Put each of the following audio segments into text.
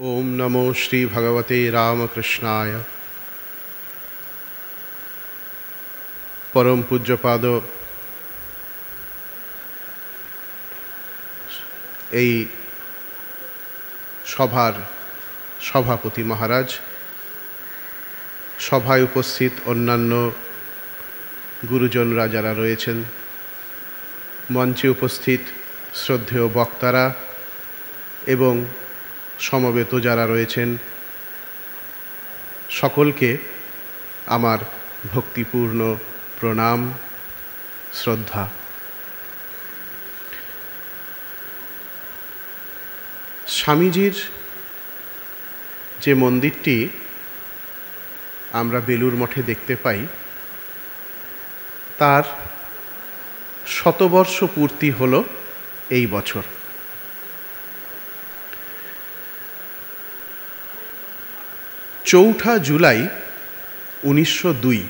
ओम नमो श्री भगवते रामकृष्णाय। परम पूज्यपाद এই সভার সভাপতি মহারাজ, সভায় উপস্থিত অন্যান্য গুরুজনরা যারা রয়েছেন, মঞ্চে উপস্থিত শ্রদ্ধেয় বক্তারা এবং সমবেত যারা রয়েছেন, সকলকে আমার ভক্তিপূর্ণ প্রণাম, শ্রদ্ধা। স্বামীজির যে মন্দিরটি আমরা বেলুর মঠে দেখতে পাই, তার শতবর্ষ পূর্তি হল এই বছর। চৌঠা জুলাই 1902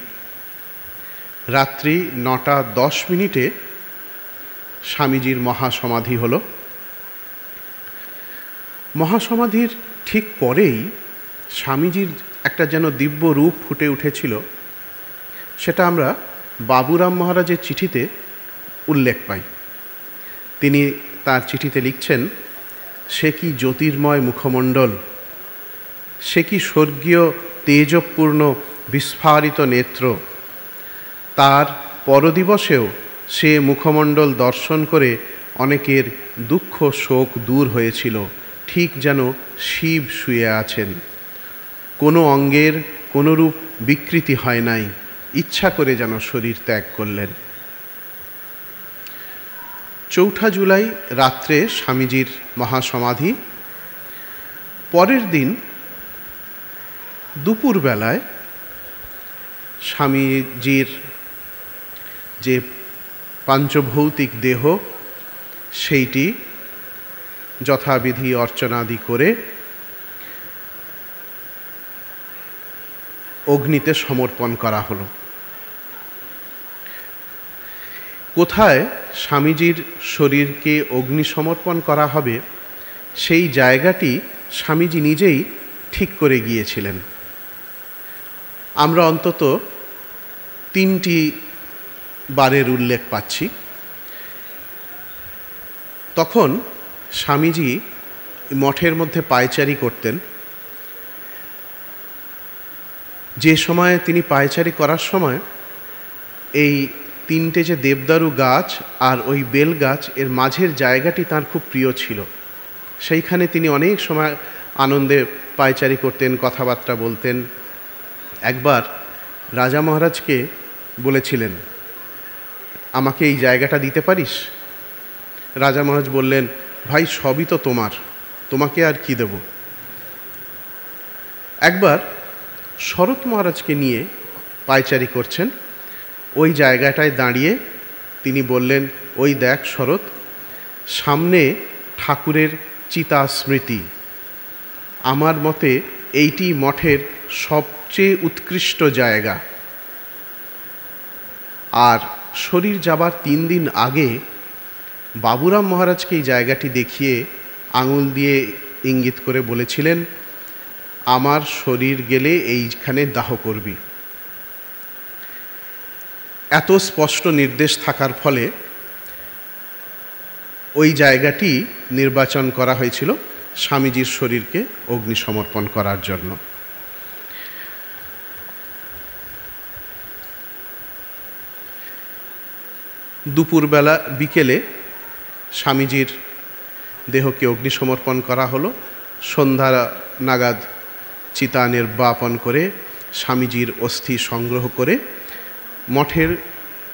রাত্রি 9:10 স্বামীজির মহাসমাধি হল। মহাসমাধির ঠিক পরেই স্বামীজির একটা যেন দিব্য রূপ ফুটে উঠেছিল, সেটা আমরা বাবুরাম মহারাজের চিঠিতে উল্লেখ পাই। তিনি তার চিঠিতে লিখছেন, সে কি জ্যোতির্ময় মুখমণ্ডল, সে কি স্বর্গীয় তেজপূর্ণ বিস্ফারিত নেত্র। তার পরদিবসেও সে মুখমণ্ডল দর্শন করে অনেকের দুঃখ শোক দূর হয়েছিল, ঠিক যেন শিব শুয়ে আছেন। কোনো অঙ্গের কোনোরূপ বিকৃতি হয় নাই, ইচ্ছা করে যেন শরীর ত্যাগ করলেন। চৌঠা জুলাই রাত্রে স্বামীজির মহাসমাধি। পরের দিন দুপুরবেলায় স্বামীজির যে পাঞ্চভৌতিক দেহ, সেইটি যথাবিধি অর্চনাদি করে অগ্নিতে সমর্পণ করা হলো। কোথায় স্বামীজির শরীরকে অগ্নি সমর্পণ করা হবে, সেই জায়গাটি স্বামীজি নিজেই ঠিক করে গিয়েছিলেন। আমরা অন্তত 3টি বারের উল্লেখ পাচ্ছি। তখন স্বামীজি মঠের মধ্যে পায়চারি করতেন। যে সময়ে তিনি পায়চারি করার সময় এই 3টে যে দেবদারু গাছ আর ওই বেল গাছ, এর মাঝের জায়গাটি তার খুব প্রিয় ছিল। সেইখানে তিনি অনেক সময় আনন্দে পায়চারি করতেন, কথাবার্তা বলতেন। একবার রাজা মহারাজকে বলেছিলেন, আমাকে এই জায়গাটা দিতে পারিস? রাজা মহারাজ বললেন, ভাই সবই তো তোমার, তোমাকে আর কি দেব। একবার শরৎ মহারাজকে নিয়ে পায়চারি করছেন, ওই জায়গাটায় দাঁড়িয়ে তিনি বললেন, ওই দেখ শরৎ, সামনে ঠাকুরের চিতা স্মৃতি। আমার মতে এইটি মঠের সবচেয়ে উৎকৃষ্ট জায়গা। আর শরীর যাবার 3 দিন আগে বাবুরাম মহারাজকে এই জায়গাটি দেখিয়ে আঙুল দিয়ে ইঙ্গিত করে বলেছিলেন, আমার শরীর গেলে এইখানে দাহ করবি। এত স্পষ্ট নির্দেশ থাকার ফলে ওই জায়গাটি নির্বাচন করা হয়েছিল স্বামীজির শরীরকে অগ্নি সমর্পণ করার জন্য। দুপুরবেলা বিকেলে স্বামীজির দেহকে অগ্নি সমর্পণ করা হলো। সন্ধ্যা নাগাদ চিতা নির্বাপন করে স্বামীজির অস্থি সংগ্রহ করে মঠের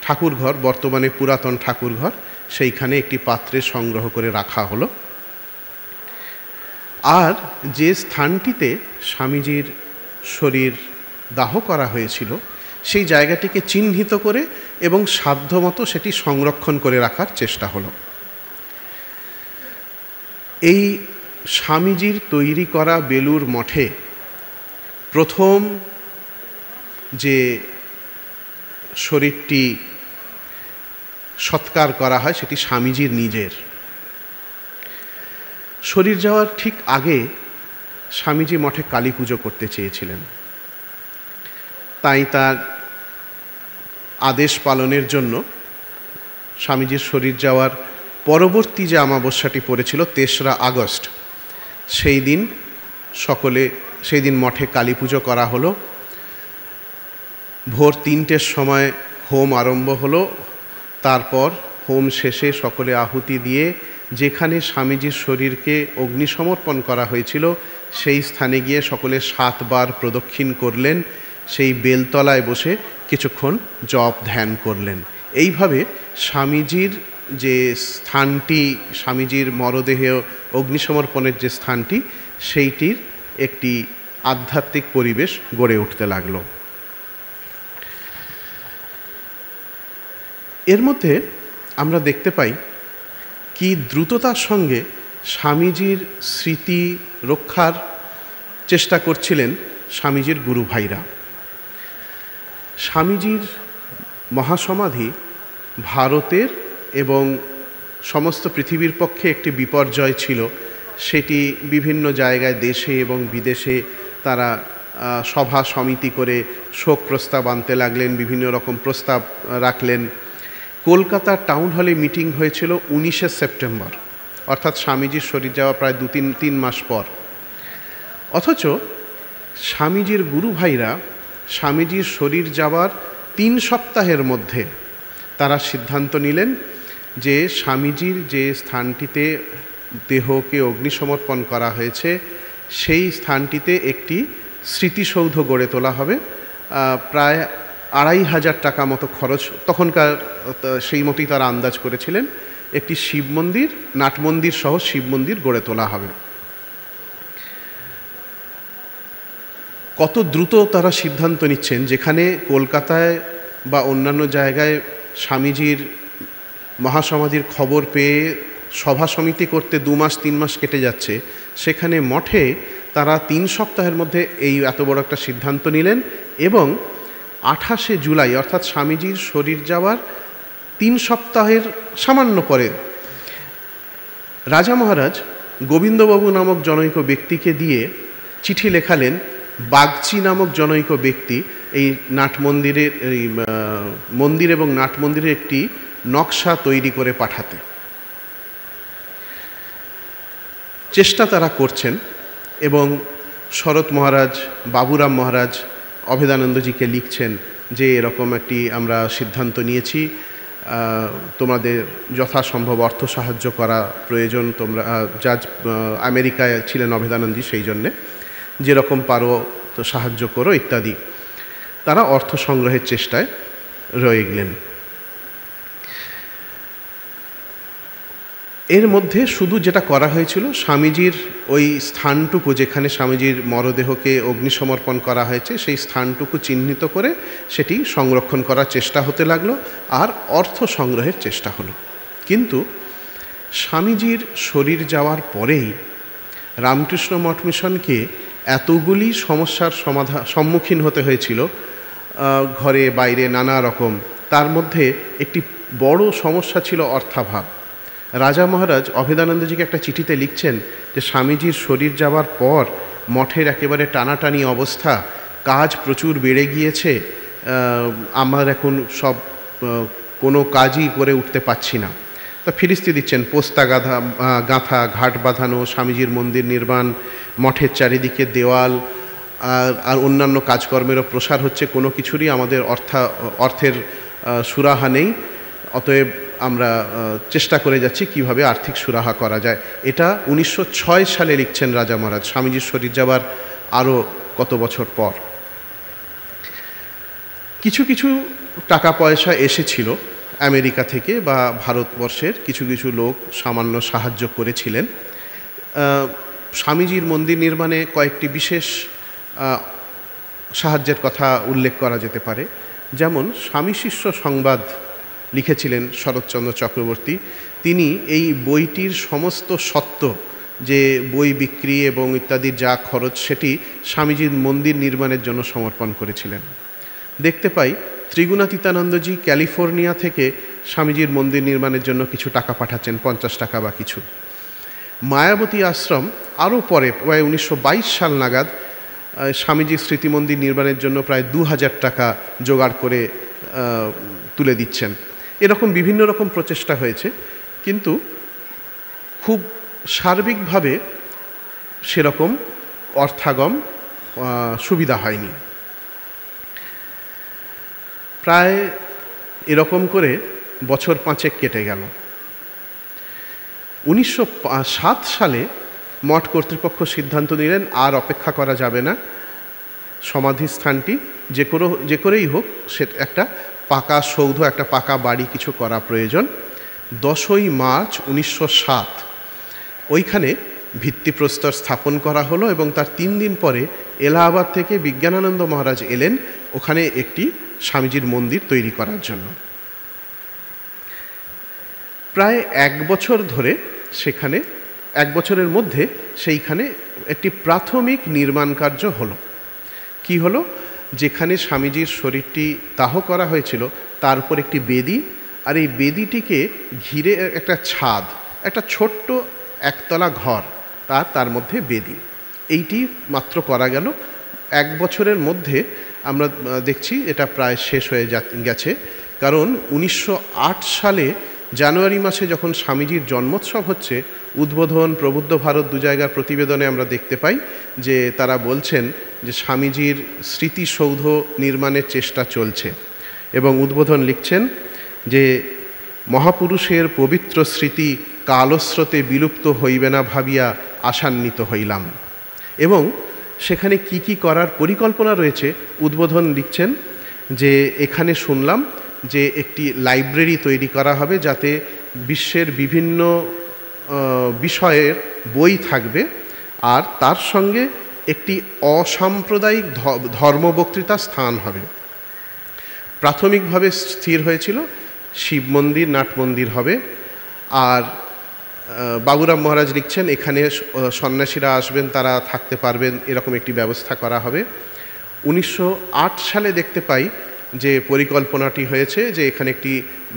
ঠাকুরঘর, বর্তমানে পুরাতন ঠাকুরঘর, সেইখানে একটি পাত্রে সংগ্রহ করে রাখা হলো। আর যে স্থানটিতে স্বামীজির শরীর দাহ করা হয়েছিল, সেই জায়গাটিকে চিহ্নিত করে এবং সাধ্যমতো সেটি সংরক্ষণ করে রাখার চেষ্টা হলো। এই স্বামীজির তৈরি করা বেলুর মঠে প্রথম যে শরীরটি সৎকার করা হয়, সেটি স্বামীজির নিজের। শরীর যাওয়ার ঠিক আগে স্বামীজি মঠে কালী পুজো করতে চেয়েছিলেন। তাই তার আদেশ পালনের জন্য স্বামীজির শরীর যাওয়ার পরবর্তী যে অমাবস্যাটি পড়েছিল ৩রা আগস্ট, সেই দিন মঠে কালী পুজো করা হলো। ভোর ৩টের সময় হোম আরম্ভ হলো। তারপর হোম শেষে সকলে আহুতি দিয়ে যেখানে স্বামীজির শরীরকে অগ্নিসমর্পণ করা হয়েছিল সেই স্থানে গিয়ে সকলে 7 বার প্রদক্ষিণ করলেন। সেই বেলতলায় বসে কিছুক্ষণ জপ ধ্যান করলেন। এইভাবে স্বামীজির যে স্থানটি, স্বামীজির মরদেহে অগ্নিসমর্পণের যে স্থানটি, সেইটির একটি আধ্যাত্মিক পরিবেশ গড়ে উঠতে লাগলো। এর মধ্যে আমরা দেখতে পাই কি দ্রুততার সঙ্গে স্বামীজির স্মৃতি রক্ষার চেষ্টা করছিলেন স্বামীজির গুরু ভাইরা। স্বামীজির মহাসমাধি ভারতের এবং সমস্ত পৃথিবীর পক্ষে একটি বিপর্যয় ছিল। সেটি বিভিন্ন জায়গায় দেশে এবং বিদেশে তারা সভা সমিতি করে শোক প্রস্তাব আনতে লাগলেন, বিভিন্ন রকম প্রস্তাব রাখলেন। কলকাতার টাউন হলে মিটিং হয়েছিল 19শে সেপ্টেম্বর, অর্থাৎ স্বামীজির শরীর যাওয়া প্রায় 2-3 মাস পর। অথচ স্বামীজির গুরু ভাইরা স্বামীজির শরীর যাওয়ার 3 সপ্তাহের মধ্যে তারা সিদ্ধান্ত নিলেন যে স্বামীজির যে স্থানটিতে দেহকে অগ্নিসমর্পণ করা হয়েছে সেই স্থানটিতে একটি স্মৃতিসৌধ গড়ে তোলা হবে। প্রায় 2500 টাকা মতো খরচ, তখনকার সেই মতোই তারা আন্দাজ করেছিলেন। একটি শিব মন্দির, নাট মন্দির সহ শিব মন্দির গড়ে তোলা হবে। কত দ্রুত তারা সিদ্ধান্ত নিচ্ছেন, যেখানে কলকাতায় বা অন্যান্য জায়গায় স্বামীজির মহাসমাধির খবর পেয়ে সভা সমিতি করতে 2 মাস 3 মাস কেটে যাচ্ছে, সেখানে মঠে তারা 3 সপ্তাহের মধ্যে এই এত বড় একটা সিদ্ধান্ত নিলেন। এবং 28শে জুলাই, অর্থাৎ স্বামীজির শরীর যাওয়ার 3 সপ্তাহের সামান্য পরে রাজা মহারাজ গোবিন্দবাবু নামক জনৈক ব্যক্তিকে দিয়ে চিঠি লেখালেন বাগচি নামক জনৈক ব্যক্তি এই নাট মন্দিরের মন্দির এবং নাট মন্দিরের একটি নকশা তৈরি করে পাঠাতে। চেষ্টা তারা করছেন এবং শরৎ মহারাজ, বাবুরাম মহারাজ অভেদানন্দজিকে লিখছেন যে এরকম একটি আমরা সিদ্ধান্ত নিয়েছি, তোমাদের যথাসম্ভব অর্থ সাহায্য করা প্রয়োজন। তোমরা জাজ আমেরিকায় ছিলেন অভেদানন্দজি, সেই জন্যে যেরকম পারো তো সাহায্য করো ইত্যাদি। তারা অর্থ সংগ্রহের চেষ্টায় রয়ে গেলেন। এর মধ্যে শুধু যেটা করা হয়েছিল, স্বামীজির ওই স্থানটুকু যেখানে স্বামীজির মরদেহকে অগ্নিসমর্পণ করা হয়েছে সেই স্থানটুকু চিহ্নিত করে সেটি সংরক্ষণ করার চেষ্টা হতে লাগলো, আর অর্থ সংগ্রহের চেষ্টা হলো। কিন্তু স্বামীজির শরীর যাওয়ার পরেই রামকৃষ্ণ মঠ মিশনকে এতগুলি সমস্যার সম্মুখীন হতে হয়েছিল, ঘরে বাইরে নানা রকম। তার মধ্যে একটি বড় সমস্যা ছিল অর্থাভাব। রাজা মহারাজ অভেদানন্দজিকে একটা চিঠিতে লিখছেন যে স্বামীজির শরীর যাওয়ার পর মঠের একেবারে টানাটানি অবস্থা, কাজ প্রচুর বেড়ে গিয়েছে, আমার এখন সব কোনো কাজই করে উঠতে পারছি না। তা ফিরিস্তি দিচ্ছেন, পোস্তা গাঁথা, ঘাট বাঁধানো, স্বামীজির মন্দির নির্মাণ, মঠের চারিদিকে দেওয়াল আর অন্যান্য কাজকর্মেরও প্রসার হচ্ছে, কোনো কিছুরই আমাদের অর্থের সুরাহা নেই। অতএব আমরা চেষ্টা করে যাচ্ছি কিভাবে আর্থিক সুরাহা করা যায়। এটা 1906 সালে লিখছেন রাজা মহারাজ, স্বামীজির শরীর যাবার আরও কত বছর পর। কিছু কিছু টাকা পয়সা এসেছিল আমেরিকা থেকে বা ভারতবর্ষের কিছু কিছু লোক সামান্য সাহায্য করেছিলেন। স্বামীজির মন্দির নির্মাণে কয়েকটি বিশেষ সাহায্যের কথা উল্লেখ করা যেতে পারে। যেমন স্বামী শিষ্য সংবাদ লিখেছিলেন শরৎচন্দ্র চক্রবর্তী। তিনি এই বইটির সমস্ত সত্ত্ব, যে বই বিক্রি এবং ইত্যাদির যা খরচ, সেটি স্বামীজির মন্দির নির্মাণের জন্য সমর্পণ করেছিলেন। দেখতে পাই ত্রিগুণাতীতানন্দজি ক্যালিফোর্নিয়া থেকে স্বামীজির মন্দির নির্মাণের জন্য কিছু টাকা পাঠাচ্ছেন, 50 টাকা বা কিছু। মায়াবতী আশ্রম আরও পরে প্রায় 1922 সাল নাগাদ স্বামীজির স্মৃতি মন্দির নির্মাণের জন্য প্রায় 2000 টাকা জোগাড় করে তুলে দিচ্ছেন। এরকম বিভিন্ন রকম প্রচেষ্টা হয়েছে, কিন্তু খুব সার্বিকভাবে সেরকম অর্থাগম সুবিধা হয়নি। প্রায় এরকম করে বছর 5 কেটে গেল। 1907 সালে মঠ কর্তৃপক্ষ সিদ্ধান্ত নিলেন আর অপেক্ষা করা যাবে না, সমাধিস্থানটি যে করেই হোক সে একটা পাকা সৌধ, একটা পাকা বাড়ি কিছু করা প্রয়োজন। 10ই মার্চ 1907 ওইখানে ভিত্তিপ্রস্তর স্থাপন করা হলো এবং তার 3 দিন পরে এলাহাবাদ থেকে বিজ্ঞানানন্দ মহারাজ এলেন ওখানে একটি স্বামীজির মন্দির তৈরি করার জন্য। প্রায় 1 বছর ধরে সেখানে, 1 বছরের মধ্যে সেইখানে একটি প্রাথমিক নির্মাণ কার্য হলো। কি হলো? যেখানে স্বামীজির শরীরটি দাহ করা হয়েছিল তার উপর একটি বেদি, আর এই বেদিটিকে ঘিরে একটা ছাদ, একটা ছোট্ট একতলা ঘর, তার মধ্যে বেদি। এইটি মাত্র করা গেল। 1 বছরের মধ্যে আমরা দেখছি এটা প্রায় শেষ হয়ে গেছে। কারণ 1908 সালে জানুয়ারি মাসে যখন স্বামীজির জন্মোৎসব হচ্ছে, উদ্বোধন প্রবুদ্ধ ভারত 2 জায়গার প্রতিবেদনে আমরা দেখতে পাই যে তারা বলছেন যে স্বামীজির স্মৃতিসৌধ নির্মাণের চেষ্টা চলছে, এবং উদ্বোধন লিখছেন যে মহাপুরুষের পবিত্র স্মৃতি কালস্রোতে বিলুপ্ত হইবে না ভাবিয়া আশান্বিত হইলাম। এবং সেখানে কি কি করার পরিকল্পনা রয়েছে উদ্বোধন লিখছেন যে এখানে শুনলাম যে একটি লাইব্রেরি তৈরি করা হবে যাতে বিশ্বের বিভিন্ন বিষয়ের বই থাকবে, আর তার সঙ্গে একটি অসাম্প্রদায়িক ধর্মবক্তৃতা স্থান হবে। প্রাথমিকভাবে স্থির হয়েছিল শিব মন্দির, নাট মন্দির হবে। আর বাবুরাম মহারাজ লিখছেন এখানে সন্ন্যাসীরা আসবেন, তারা থাকতে পারবেন, এরকম একটি ব্যবস্থা করা হবে। 1908 সালে দেখতে পাই যে পরিকল্পনাটি হয়েছে যে এখানে একটি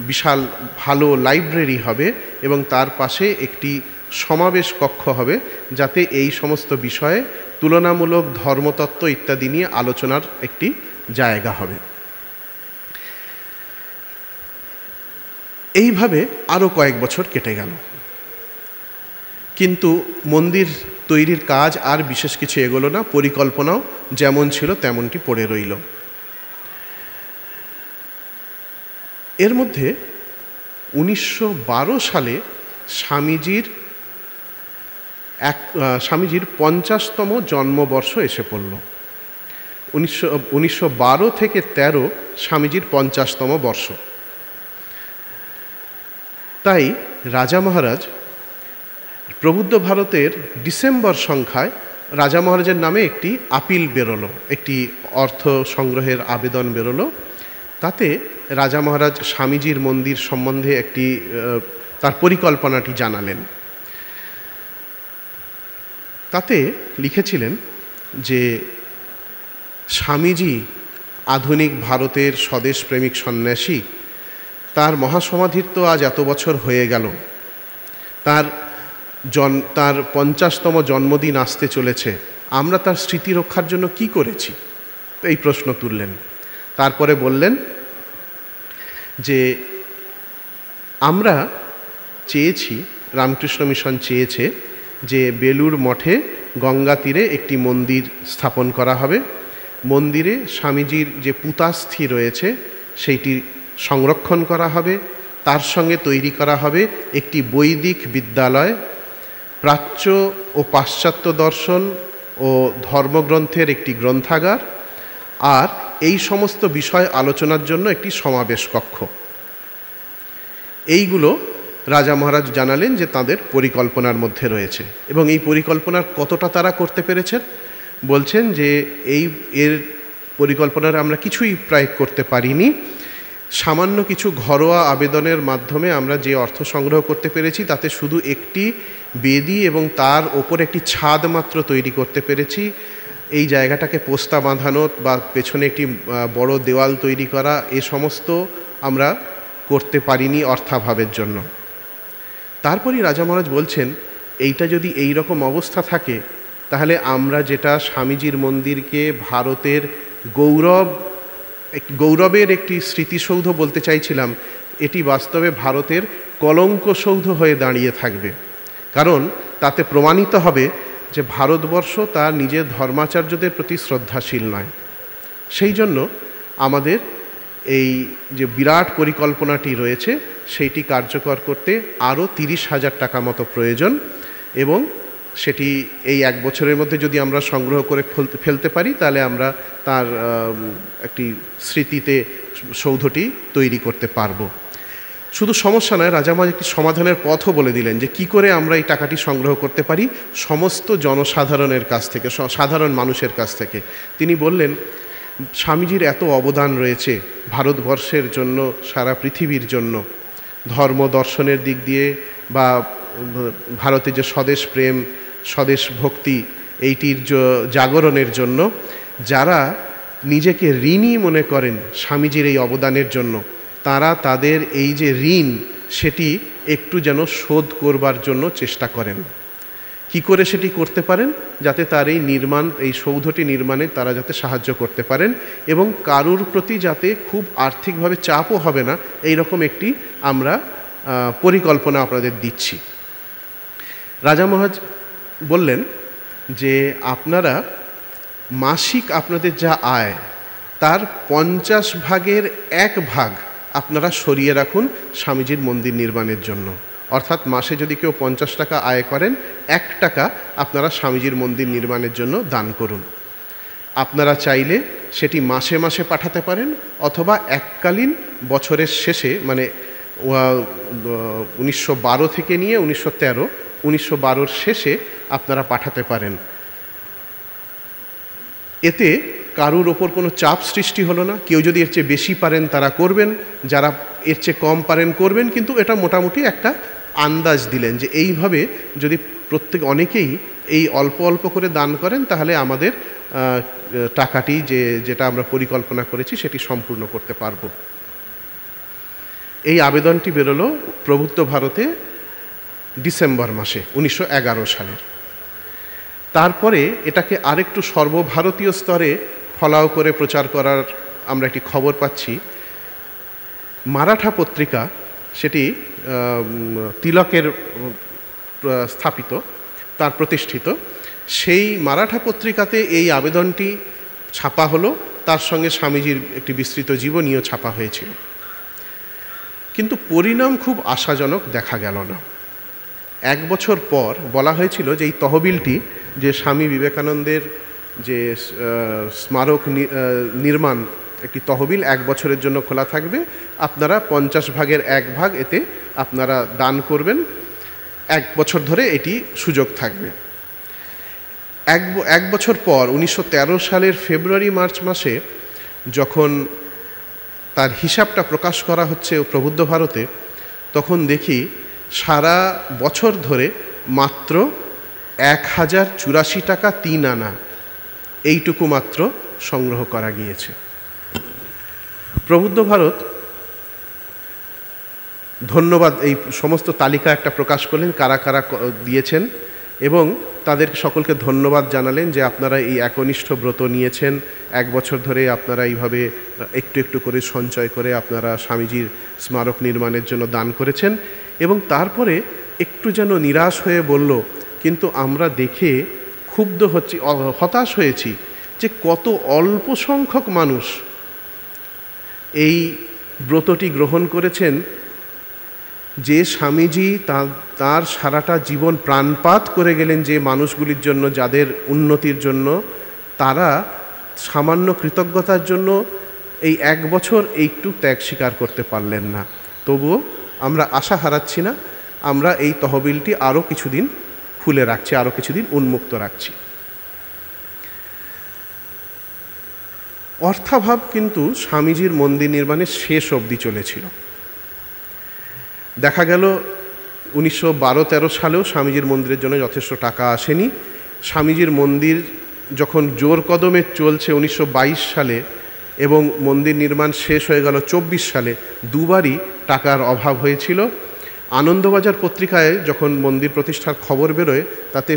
বিশাল ভালো লাইব্রেরি হবে এবং তার পাশে একটি সমাবেশ কক্ষ হবে, যাতে এই সমস্ত বিষয়ে তুলনামূলক ধর্মতত্ত্ব ইত্যাদি নিয়ে আলোচনার একটি জায়গা হবে। এইভাবে আরও কয়েক বছর কেটে গেল, কিন্তু মন্দির তৈরির কাজ আর বিশেষ কিছু এগোলো না। পরিকল্পনাও যেমন ছিল তেমনটি পড়ে রইল। এর মধ্যে 1912 সালে স্বামীজির 50তম জন্মবর্ষ এসে পড়ল। 1912 থেকে 13 স্বামীজির 50তম বর্ষ। তাই রাজা মহারাজ প্রবুদ্ধ ভারতের ডিসেম্বর সংখ্যায় রাজা মহারাজের নামে একটি আপিল বেরোলো, একটি অর্থ সংগ্রহের আবেদন বেরোলো। তাতে রাজা মহারাজ স্বামীজির মন্দির সম্বন্ধে একটি তার পরিকল্পনাটি জানালেন। তাতে লিখেছিলেন যে স্বামীজি আধুনিক ভারতের স্বদেশপ্রেমিক সন্ন্যাসী, তার মহাসমাধির তো আজ এত বছর হয়ে গেল, তার 50তম জন্মদিন আসতে চলেছে, আমরা তার স্মৃতি রক্ষার জন্য কি করেছি, এই প্রশ্ন তুললেন। তারপরে বললেন যে আমরা চেয়েছি, রামকৃষ্ণ মিশন চেয়েছে যে বেলুড় মঠে গঙ্গা তীরে একটি মন্দির স্থাপন করা হবে। মন্দিরে স্বামীজির যে পুতাস্থি রয়েছে সেইটি সংরক্ষণ করা হবে, তার সঙ্গে তৈরি করা হবে একটি বৈদিক বিদ্যালয়, প্রাচ্য ও পাশ্চাত্য দর্শন ও ধর্মগ্রন্থের একটি গ্রন্থাগার, আর এই সমস্ত বিষয় আলোচনার জন্য একটি সমাবেশ কক্ষ। এইগুলো রাজা মহারাজ জানালেন যে তাদের পরিকল্পনার মধ্যে রয়েছে, এবং এই পরিকল্পনার কতটা তারা করতে পেরেছেন বলছেন যে এর পরিকল্পনার আমরা কিছুই প্রায় করতে পারিনি। সামান্য কিছু ঘরোয়া আবেদনের মাধ্যমে আমরা যে অর্থ সংগ্রহ করতে পেরেছি তাতে শুধু একটি বেদি এবং তার ওপর একটি ছাদ মাত্র তৈরি করতে পেরেছি। এই জায়গাটাকে পোস্তা বাঁধানো বা পেছনে একটি বড় দেওয়াল তৈরি করা, এ সমস্ত আমরা করতে পারিনি অর্থাভাবের জন্য। তারপরই রাজা মহারাজ বলছেন এইটা যদি এই রকম অবস্থা থাকে, তাহলে আমরা যেটা স্বামীজির মন্দিরকে ভারতের গৌরবের একটি স্মৃতিসৌধ বলতে চাইছিলাম, এটি বাস্তবে ভারতের কলঙ্কসৌধ হয়ে দাঁড়িয়ে থাকবে। কারণ তাতে প্রমাণিত হবে যে ভারতবর্ষ তার নিজের ধর্মাচার্যদের প্রতি শ্রদ্ধাশীল নয়। সেই জন্য আমাদের এই যে বিরাট পরিকল্পনাটি রয়েছে সেইটি কার্যকর করতে আরও 30,000 টাকা মতো প্রয়োজন, এবং সেটি এই 1 বছরের মধ্যে যদি আমরা সংগ্রহ করে ফেলতে পারি, তাহলে আমরা তার একটি স্মৃতিতে সৌধটি তৈরি করতে পারব। শুধু সমস্যা নয়, রাজা মহারাজ একটি সমাধানের পথও বলে দিলেন যে কি করে আমরা এই টাকাটি সংগ্রহ করতে পারি সমস্ত জনসাধারণের কাছ থেকে, সাধারণ মানুষের কাছ থেকে। তিনি বললেন, স্বামীজির এত অবদান রয়েছে ভারতবর্ষের জন্য, সারা পৃথিবীর জন্য, ধর্ম দর্শনের দিক দিয়ে বা ভারতে যে স্বদেশ প্রেম, স্বদেশ ভক্তি, এইটির জাগরণের জন্য যারা নিজেকে ঋণী মনে করেন স্বামীজির এই অবদানের জন্য, তারা তাদের এই যে ঋণ সেটি একটু যেন শোধ করবার জন্য চেষ্টা করেন। কি করে সেটি করতে পারেন? যাতে তার এই সৌধটি নির্মাণে তারা যাতে সাহায্য করতে পারেন, এবং কারুর প্রতি যাতে খুব আর্থিকভাবে চাপও হবে না, এই রকম একটি আমরা পরিকল্পনা আপনাদের দিচ্ছি। রাজা মহারাজ বললেন যে আপনারা মাসিক আপনাদের যা আয় তার 50 ভাগের 1 ভাগ আপনারা সরিয়ে রাখুন স্বামীজির মন্দির নির্মাণের জন্য। অর্থাৎ মাসে যদি কেউ 50 টাকা আয় করেন, 1 টাকা আপনারা স্বামীজির মন্দির নির্মাণের জন্য দান করুন। আপনারা চাইলে সেটি মাসে মাসে পাঠাতে পারেন, অথবা এককালীন বছরের শেষে, মানে 1912 থেকে নিয়ে 1913, 1912-র শেষে আপনারা পাঠাতে পারেন। এতে কারুর ওপর কোনো চাপ সৃষ্টি হলো না। কেউ যদি এর চেয়ে বেশি পারেন তারা করবেন, যারা এর চেয়ে কম পারেন করবেন, কিন্তু এটা মোটামুটি একটা আন্দাজ দিলেন যে এইভাবে যদি অনেকেই এই অল্প অল্প করে দান করেন, তাহলে আমাদের টাকাটি যেটা আমরা পরিকল্পনা করেছি সেটি সম্পূর্ণ করতে পারব। এই আবেদনটি বেরোলো প্রবুদ্ধ ভারতে ডিসেম্বর মাসে 1911 সালের। তারপরে এটাকে আরেকটু সর্বভারতীয় স্তরে ফলাও করে প্রচার করার আমরা একটি খবর পাচ্ছি। মারাঠা পত্রিকা, সেটি তিলকের স্থাপিত, তার প্রতিষ্ঠিত, সেই মারাঠা পত্রিকাতে এই আবেদনটি ছাপা হলো, তার সঙ্গে স্বামীজির একটি বিস্তৃত জীবনীও ছাপা হয়েছিল। কিন্তু পরিণাম খুব আশাজনক দেখা গেল না। 1 বছর পর বলা হয়েছিল যে এই তহবিলটি, যে স্বামী বিবেকানন্দের যে স্মারক নির্মাণ একটি তহবিল 1 বছরের জন্য খোলা থাকবে, আপনারা 50 ভাগের 1 ভাগ এতে আপনারা দান করবেন, 1 বছর ধরে এটি সুযোগ থাকবে। 1 বছর পর 1913 সালের ফেব্রুয়ারি মার্চ মাসে যখন তার হিসাবটা প্রকাশ করা হচ্ছে প্রবুদ্ধ ভারতে, তখন দেখি সারা বছর ধরে মাত্র 1084 টাকা 3 আনা এইটুকু মাত্র সংগ্রহ করা গিয়েছে। প্রবুদ্ধ ভারত ধন্যবাদ, এই সমস্ত তালিকা একটা প্রকাশ করলেন কারা কারা দিয়েছেন, এবং তাদের সকলকে ধন্যবাদ জানালেন যে আপনারা এই একনিষ্ঠ ব্রত নিয়েছেন, 1 বছর ধরে আপনারা এইভাবে একটু একটু করে সঞ্চয় করে আপনারা স্বামীজির স্মারক নির্মাণের জন্য দান করেছেন। এবং তারপরে একটু যেন নিরাশ হয়ে বলল, কিন্তু আমরা দেখে ক্ষুব্ধ হচ্ছি, হতাশ হয়েছি যে কত অল্প সংখ্যক মানুষ এই ব্রতটি গ্রহণ করেছেন, যে স্বামীজি তার সারাটা জীবন প্রাণপাত করে গেলেন যে মানুষগুলির জন্য, যাদের উন্নতির জন্য, তারা সামান্য কৃতজ্ঞতার জন্য এই 1 বছর একটু ত্যাগ স্বীকার করতে পারলেন না। তবুও আমরা আশা হারাচ্ছি না, আমরা এই তহবিলটি আরও কিছুদিন খুলে রাখছি, আরও কিছুদিন উন্মুক্ত রাখছি। অর্থাভাব কিন্তু স্বামীজির মন্দির নির্মাণের শেষ অবধি চলেছিল। দেখা গেল 1912-13 সালেও স্বামীজির মন্দিরের জন্য যথেষ্ট টাকা আসেনি। স্বামীজির মন্দির যখন জোর কদমে চলছে 1922 সালে, এবং মন্দির নির্মাণ শেষ হয়ে গেল 24 সালে, দুবারই টাকার অভাব হয়েছিল। আনন্দবাজার পত্রিকায় যখন মন্দির প্রতিষ্ঠার খবর বেরোয় তাতে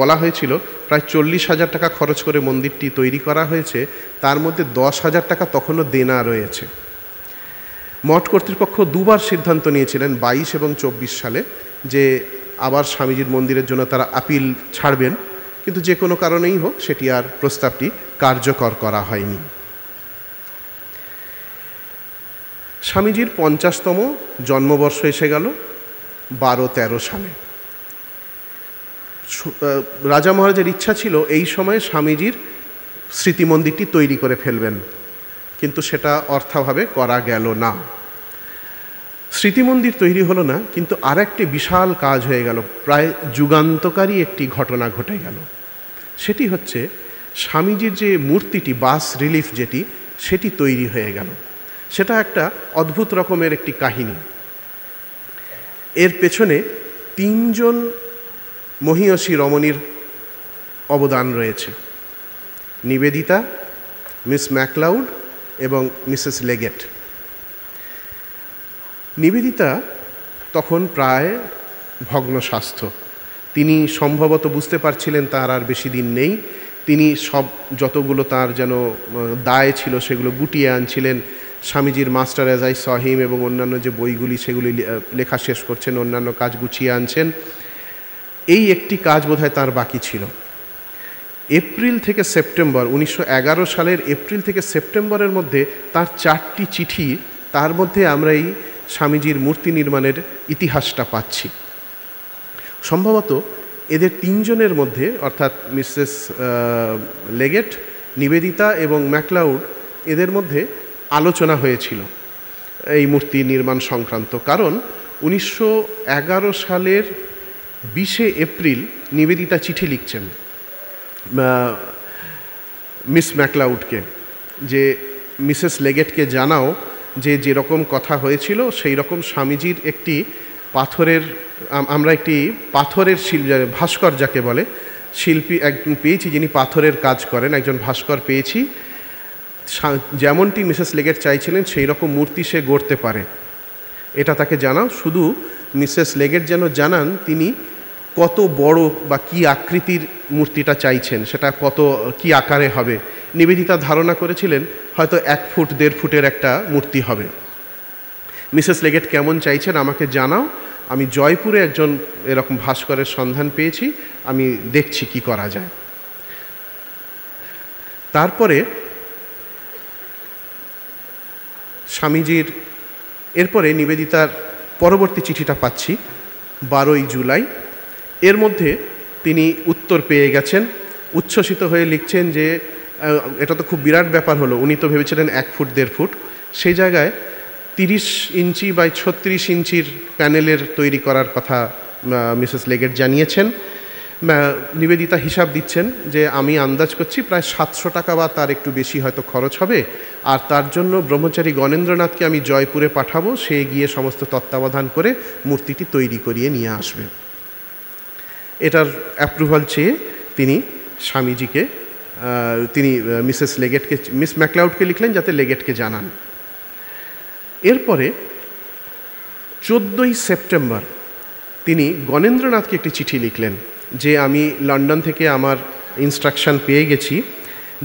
বলা হয়েছিল প্রায় 40,000 টাকা খরচ করে মন্দিরটি তৈরি করা হয়েছে, তার মধ্যে 10,000 টাকা তখনও দেনা রয়েছে। মঠ কর্তৃপক্ষ দুবার সিদ্ধান্ত নিয়েছিলেন 22 এবং 24 সালে যে আবার স্বামীজির মন্দিরের জন্য তারা আপিল ছাড়বেন, কিন্তু যে কোনো কারণেই হোক সেটি আর প্রস্তাবটি কার্যকর করা হয়নি। স্বামীজির 50তম জন্মবর্ষ এসে গেল 12-13 সালে। রাজা মহারাজের ইচ্ছা ছিল এই সময়ে স্বামীজির স্মৃতি মন্দিরটি তৈরি করে ফেলবেন, কিন্তু সেটা অর্থাভাবে করা গেল না। স্মৃতি মন্দির তৈরি হলো না, কিন্তু আর একটি বিশাল কাজ হয়ে গেল, প্রায় যুগান্তকারী একটি ঘটনা ঘটে গেল। সেটি হচ্ছে স্বামীজির যে মূর্তিটি, বাস রিলিফ যেটি, সেটি তৈরি হয়ে গেল। সেটা একটা অদ্ভুত রকমের একটি কাহিনী। এর পেছনে 3 জন মহীয়সী রমণীর অবদান রয়েছে: নিবেদিতা, মিস ম্যাকলাউড এবং মিসেস লেগেট। নিবেদিতা তখন প্রায় ভগ্ন স্বাস্থ্য। তিনি সম্ভবত বুঝতে পারছিলেন তার আর বেশি দিন নেই। তিনি সব যতগুলো তার যেন দায় ছিল সেগুলো গুটিয়ে আনছিলেন। স্বামীজির মাস্টার অ্যাজ আই স হিম এবং অন্যান্য যে বইগুলি সেগুলি লেখা শেষ করছেন, অন্যান্য কাজ গুছিয়ে আনছেন। এই একটি কাজ বোধহয় তার বাকি ছিল। এপ্রিল থেকে সেপ্টেম্বর 1911 সালের এপ্রিল থেকে সেপ্টেম্বরের মধ্যে তার 4টি চিঠি, তার মধ্যে আমরা এই স্বামীজির মূর্তি নির্মাণের ইতিহাসটা পাচ্ছি। সম্ভবত এদের 3 জনের মধ্যে, অর্থাৎ মিসেস লেগেট, নিবেদিতা এবং ম্যাকলাউড, এদের মধ্যে আলোচনা হয়েছিল এই মূর্তি নির্মাণ সংক্রান্ত। কারণ 1911 সালের 20 এপ্রিল নিবেদিতা চিঠি লিখছেন মিস ম্যাকলাউডকে যে মিসেস লেগেটকে জানাও যে যেরকম কথা হয়েছিল সেই রকম স্বামীজির একটি পাথরের, আমরা একটি পাথরের ভাস্কর যাকে বলে শিল্পী একজন পেয়েছি, যিনি পাথরের কাজ করেন, একজন ভাস্কর পেয়েছি। যেমনটি মিসেস লেগেট চাইছিলেন সেই রকম মূর্তি সে গড়তে পারে, এটা তাকে জানাও। শুধু মিসেস লেগেট যেন জানান তিনি কত বড় বা কী আকৃতির মূর্তিটা চাইছেন, সেটা কত কী আকারে হবে। নিবেদিতা ধারণা করেছিলেন হয়তো 1 ফুট 1.5 ফুটের একটা মূর্তি হবে। মিসেস লেগেট কেমন চাইছেন আমাকে জানাও, আমি জয়পুরে একজন এরকম ভাস্করের সন্ধান পেয়েছি, আমি দেখছি কি করা যায়। তারপরে স্বামীজির এরপরে নিবেদিতার পরবর্তী চিঠিটা পাচ্ছি 12ই জুলাই। এর মধ্যে তিনি উত্তর পেয়ে গেছেন, উচ্ছ্বসিত হয়ে লিখছেন যে এটা তো খুব বিরাট ব্যাপার হলো। উনি তো ভেবেছিলেন 1 ফুট 1.5 ফুট, সেই জায়গায় 30 ইঞ্চি বাই 36 ইঞ্চির প্যানেলের তৈরি করার কথা মিসেস লেগেট জানিয়েছেন। নিবেদিতা হিসাব দিচ্ছেন যে আমি আন্দাজ করছি প্রায় 700 টাকা বা তার একটু বেশি হয়তো খরচ হবে, আর তার জন্য ব্রহ্মচারী গণেন্দ্রনাথকে আমি জয়পুরে পাঠাবো, সে গিয়ে সমস্ত তত্ত্বাবধান করে মূর্তিটি তৈরি করিয়ে নিয়ে আসবে। এটার অ্যাপ্রুভাল চেয়ে তিনি স্বামীজিকে মিসেস লেগেটকে, মিস ম্যাকলাউডকে লিখলেন যাতে লেগেটকে জানান। এরপরে 14ই সেপ্টেম্বর তিনি গণেন্দ্রনাথকে একটি চিঠি লিখলেন যে আমি লন্ডন থেকে আমার ইনস্ট্রাকশন পেয়ে গেছি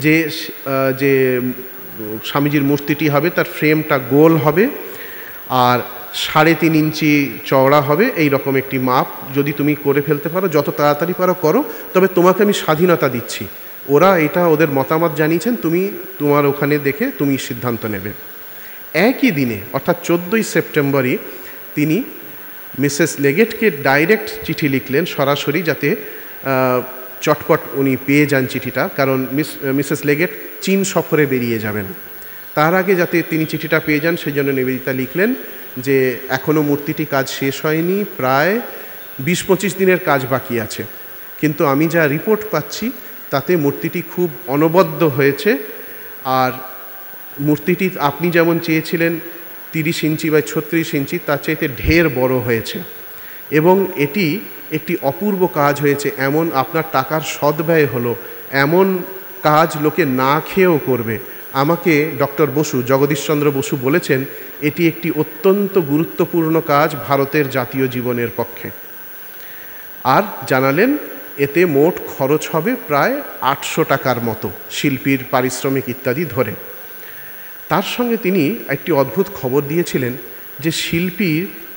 যে যে স্বামীজির মূর্তিটি হবে তার ফ্রেমটা গোল হবে আর 3.5 ইঞ্চি চওড়া হবে, এই রকম একটি মাপ যদি তুমি করে ফেলতে পারো, যত তাড়াতাড়ি পারো করো, তবে তোমাকে আমি স্বাধীনতা দিচ্ছি। ওরা এটা ওদের মতামত জানিয়েছেন, তুমি তোমার ওখানে দেখে তুমি সিদ্ধান্ত নেবে। একই দিনে অর্থাৎ 14ই সেপ্টেম্বরই তিনি মিসেস লেগেটকে ডাইরেক্ট চিঠি লিখলেন সরাসরি, যাতে চটপট উনি পেয়ে যান চিঠিটা, কারণ মিসেস লেগেট চীন সফরে বেরিয়ে যাবেন। তার আগে যাতে তিনি চিঠিটা পেয়ে যান সেই জন্য নিবেদিতা লিখলেন যে এখনও মূর্তিটি কাজ শেষ হয়নি, প্রায় 20-25 দিনের কাজ বাকি আছে, কিন্তু আমি যা রিপোর্ট পাচ্ছি তাতে মূর্তিটি খুব অনবদ্য হয়েছে, আর মূর্তিটি আপনি যেমন চেয়েছিলেন 30 ইঞ্চি বা 36 ইঞ্চি তার চাইতে ঢের বড় হয়েছে, এবং এটি একটি অপূর্ব কাজ হয়েছে। এমন আপনার টাকার সদ্ব্যয় হলো, এমন কাজ লোকে না খেয়েও করবে। আমাকে ডক্টর বসু, জগদীশচন্দ্র বসু বলেছেন এটি একটি অত্যন্ত গুরুত্বপূর্ণ কাজ ভারতের জাতীয় জীবনের পক্ষে। আর জানালেন এতে মোট খরচ হবে প্রায় 800 টাকার মতো, শিল্পীর পারিশ্রমিক ইত্যাদি ধরে। তার সঙ্গে তিনি একটি অদ্ভুত খবর দিয়েছিলেন যে শিল্পী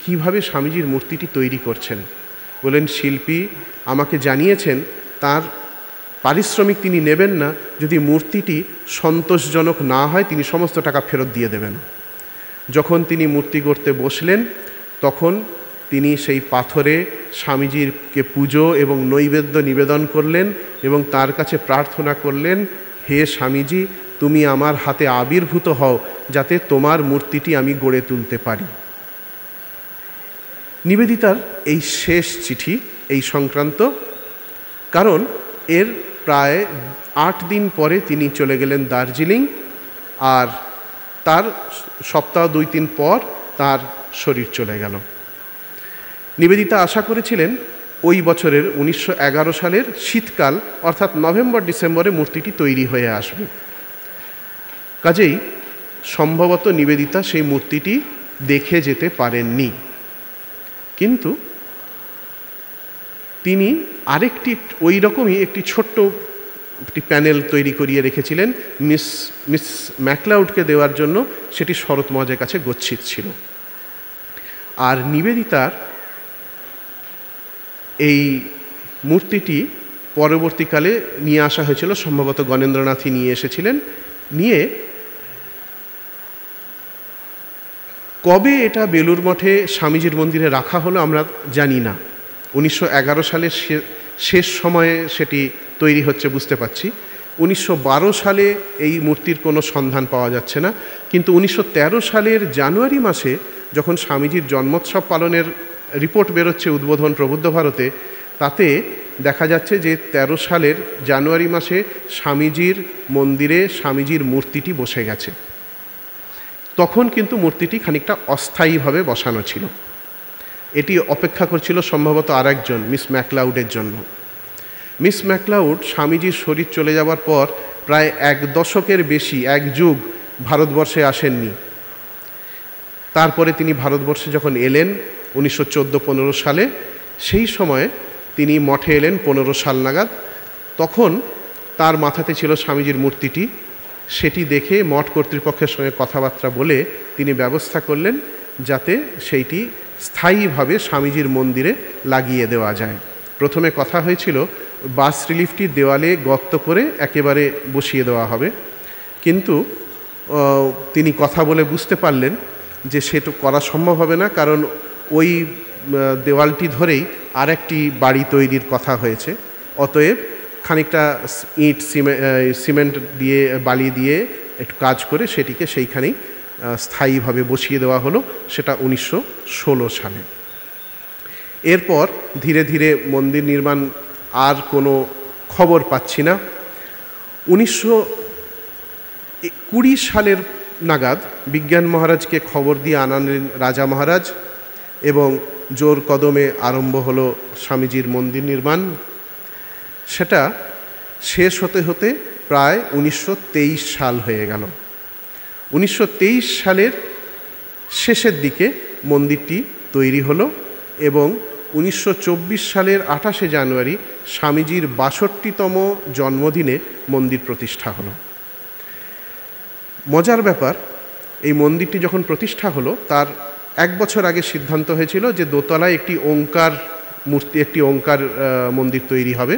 কিভাবে স্বামীজির মূর্তিটি তৈরি করছেন। বলেন শিল্পী আমাকে জানিয়েছেন তার পারিশ্রমিক তিনি নেবেন না, যদি মূর্তিটি সন্তোষজনক না হয় তিনি সমস্ত টাকা ফেরত দিয়ে দেবেন। যখন তিনি মূর্তি গড়তে বসলেন তখন তিনি সেই পাথরে স্বামীজিরকে পুজো এবং নৈবেদ্য নিবেদন করলেন এবং তার কাছে প্রার্থনা করলেন, হে স্বামীজি, তুমি আমার হাতে আবির্ভূত হও যাতে তোমার মূর্তিটি আমি গড়ে তুলতে পারি। নিবেদিতার এই শেষ চিঠি এই সংক্রান্ত, কারণ এর প্রায় 8 দিন পরে তিনি চলে গেলেন দার্জিলিং, আর তার সপ্তাহ 2-3 পর তার শরীর চলে গেল। নিবেদিতা আশা করেছিলেন ওই বছরের 1911 সালের শীতকাল অর্থাৎ নভেম্বর-ডিসেম্বরে মূর্তিটি তৈরি হয়ে আসবে। কাজেই সম্ভবত নিবেদিতা সেই মূর্তিটি দেখে যেতে পারেননি, কিন্তু তিনি আরেকটি ওই রকমই একটি ছোট্ট একটি প্যানেল তৈরি করিয়ে রেখেছিলেন মিস ম্যাকলাউডকে দেওয়ার জন্য, সেটি শরৎ মহাজের কাছে গচ্ছিত ছিল। আর নিবেদিতার এই মূর্তিটি পরবর্তীকালে নিয়ে আসা হয়েছিল, সম্ভবত গণেন্দ্রনাথই নিয়ে এসেছিলেন। নিয়ে কবে এটা বেলুড় মঠে স্বামীজির মন্দিরে রাখা হলো আমরা জানি না। 1911 সালের শেষ সময়ে সেটি তৈরি হচ্ছে বুঝতে পারছি। 1912 সালে এই মূর্তির কোনো সন্ধান পাওয়া যাচ্ছে না, কিন্তু 1913 সালের জানুয়ারি মাসে যখন স্বামীজির জন্মোৎসব পালনের রিপোর্ট বেরোচ্ছে উদ্বোধন প্রবুদ্ধ ভারতে, তাতে দেখা যাচ্ছে যে 13 সালের জানুয়ারি মাসে স্বামীজির মন্দিরে স্বামীজির মূর্তিটি বসে গেছে। তখন কিন্তু মূর্তিটি খানিকটা অস্থায়ীভাবে বসানো ছিল। এটি অপেক্ষা করছিল সম্ভবত আরেকজন মিস ম্যাকলাউডের জন্য। মিস ম্যাকলাউড স্বামীজির শরীর চলে যাওয়ার পর প্রায় 1 দশকের বেশি, 1 যুগ ভারতবর্ষে আসেননি। তারপরে তিনি ভারতবর্ষে যখন এলেন 1914-15 সালে, সেই সময়ে তিনি মঠে এলেন 15 সাল নাগাদ। তখন তার মাথাতে ছিল স্বামীজির মূর্তিটি। সেটি দেখে মঠ কর্তৃপক্ষের সঙ্গে কথাবার্তা বলে তিনি ব্যবস্থা করলেন যাতে সেইটি স্থায়ীভাবে স্বামীজির মন্দিরে লাগিয়ে দেওয়া যায়। প্রথমে কথা হয়েছিল বাস রিলিফটি দেওয়ালে গর্ত করে একেবারে বসিয়ে দেওয়া হবে, কিন্তু তিনি কথা বলে বুঝতে পারলেন যে সেটা করা সম্ভব হবে না, কারণ ওই দেওয়ালটি ধরেই আরেকটি বাড়ি তৈরির কথা হয়েছে। অতএব খানিকটা ইট সিমেন্ট দিয়ে বালি দিয়ে একটু কাজ করে সেটিকে সেইখানেই স্থায়ীভাবে বসিয়ে দেওয়া হলো, সেটা 1916 সালে। এরপর ধীরে ধীরে মন্দির নির্মাণ আর কোনো খবর পাচ্ছি না। 1920 সালের নাগাদ বিজ্ঞান মহারাজকে খবর দিয়ে আনালেন রাজা মহারাজ, এবং জোর কদমে আরম্ভ হলো স্বামীজির মন্দির নির্মাণ। সেটা শেষ হতে হতে প্রায় 1923 সাল হয়ে গেল। 1923 সালের শেষের দিকে মন্দিরটি তৈরি হলো এবং 1924 সালের 28শে জানুয়ারি স্বামীজির 62তম জন্মদিনে মন্দির প্রতিষ্ঠা হলো। মজার ব্যাপার, এই মন্দিরটি যখন প্রতিষ্ঠা হলো তার 1 বছর আগে সিদ্ধান্ত হয়েছিল যে দোতলায় একটি ওঙ্কার মূর্তি, একটি ওঙ্কার মন্দির তৈরি হবে।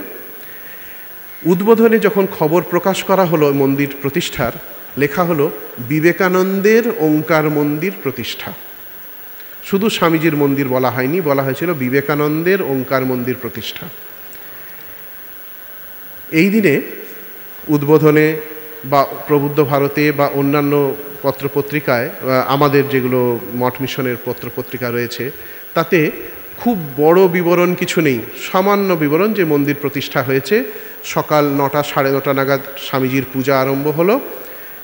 উদ্বোধনে যখন খবর প্রকাশ করা হলো মন্দির প্রতিষ্ঠার, লেখা হলো বিবেকানন্দের ওঙ্কার মন্দির প্রতিষ্ঠা। শুধু স্বামীজির মন্দির বলা হয়নি, বলা হয়েছিল বিবেকানন্দের ওঙ্কার মন্দির প্রতিষ্ঠা। এই দিনে উদ্বোধনে বা প্রবুদ্ধ ভারতে বা অন্যান্য পত্রপত্রিকায়, আমাদের যেগুলো মঠ মিশনের পত্রপত্রিকা রয়েছে, তাতে খুব বড় বিবরণ কিছু নেই, সামান্য বিবরণ যে মন্দির প্রতিষ্ঠা হয়েছে। সকাল 9টা 9:30 নাগাদ স্বামীজির পূজা আরম্ভ হলো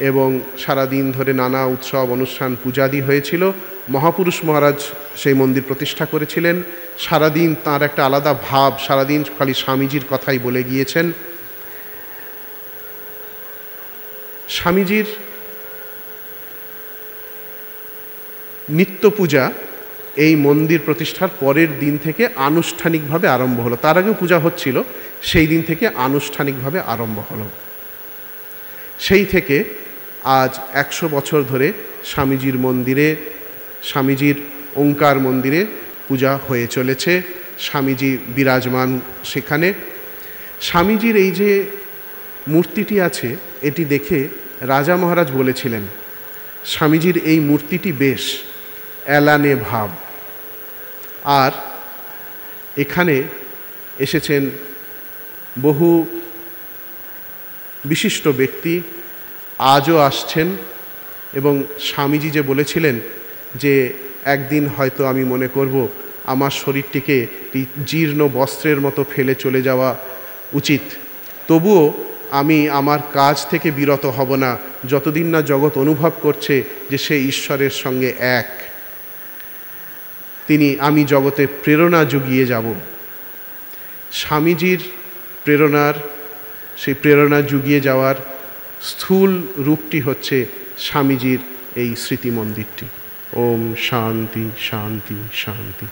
এবং সারাদিন ধরে নানা উৎসব অনুষ্ঠান পূজাদি হয়েছিল। মহাপুরুষ মহারাজ সেই মন্দির প্রতিষ্ঠা করেছিলেন। সারাদিন তার একটা আলাদা ভাব, সারাদিন খালি স্বামীজির কথাই বলে গিয়েছেন। স্বামীজির নিত্য পূজা এই মন্দির প্রতিষ্ঠার পরের দিন থেকে আনুষ্ঠানিকভাবে আরম্ভ হলো। তার আগেও পূজা হচ্ছিল, সেই দিন থেকে আনুষ্ঠানিকভাবে আরম্ভ হলো। সেই থেকে আজ 100 বছর ধরে স্বামীজির মন্দিরে, স্বামীজির ওঙ্কার মন্দিরে পূজা হয়ে চলেছে। স্বামীজি বিরাজমান সেখানে। স্বামীজির এই যে মূর্তিটি আছে, এটি দেখে রাজা মহারাজ বলেছিলেন, স্বামীজির এই মূর্তিটি বেশ এলানে ভাব। আর এখানে এসেছেন বহু বিশিষ্ট ব্যক্তি, আজও আসছেন। এবং স্বামীজি যে বলেছিলেন যে একদিন হয়তো আমি মনে করব আমার শরীরটিকে এই জীর্ণ বস্ত্রের মতো ফেলে চলে যাওয়া উচিত, তবুও আমি আমার কাজ থেকে বিরত হব না যতদিন না জগৎ অনুভব করছে যে সে ঈশ্বরের সঙ্গে এক। আমি জগতে প্রেরণা জুগিয়ে যাব। স্বামীজির সেই প্রেরণা জুগিয়ে যাওয়ার স্থূল রূপটি হচ্ছে স্বামীজির এই স্মৃতি মন্দিরটি। ওম শান্তি শান্তি শান্তি।